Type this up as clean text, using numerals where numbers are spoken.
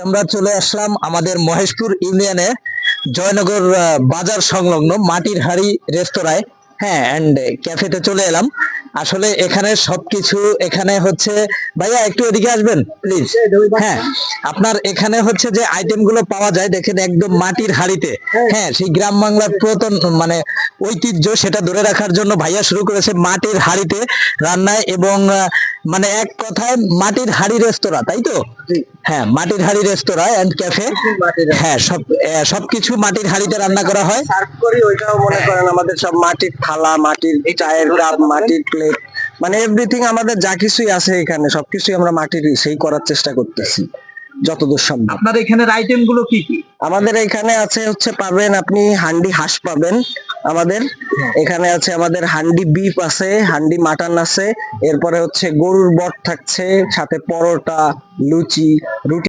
আমরা চলে আসলাম আমাদের মহেশপুর ইউনিয়নে জয়নগর বাজার সংলগ্ন মাটির হাড়ি রেস্তোরাঁয়। হ্যাঁ, এন্ড ক্যাফেতে চলে এলাম। আসলে এখানে সবকিছু এখানে হচ্ছে, ভাইয়া একটু এদিকে আসবেন প্লিজ। হ্যাঁ, আপনার এখানে হচ্ছে যে আইটেম গুলো পাওয়া যায় দেখেন একদম মাটির হাড়িতে। হ্যাঁ, সেই গ্রাম বাংলার পুরাতন মানে ঐতিহ্য সেটা ধরে রাখার জন্য ভাইয়া শুরু করেছে মাটির হাড়িতে রান্নায় এবং মানে এক কথায় মাটির হাড়ি রেস্তোরাঁ, তাই তো? হ্যাঁ, মাটির হাড়ি রেস্তোরাঁ এন্ড ক্যাফে। হ্যাঁ, সবকিছু মাটির হাড়িতে রান্না করা হয়। সার্ভ করি ওইটাও মনে করেন আমাদের সব মাটির থালা, মাটির চায়ের কাপ, মাটির প্লেট, মানে এভরিথিং আমাদের যা কিছুই আছে এখানে সবকিছুই আমরা মাটির সেই করার চেষ্টা করতেছি যতদূর সম্ভব। আপনার এখানের আইটেম গুলো কি কি? আমাদের এখানে আছে হচ্ছে পাবেন আপনি হান্ডি হাঁস পাবেন আমাদের এখানে আছে, আমাদের হান্ডি বিফ আছে, হান্ডি মাটন আছে, এরপরে হচ্ছে গরুর বট থাকছে, সাথে পরোটা, লুচি, রুটি।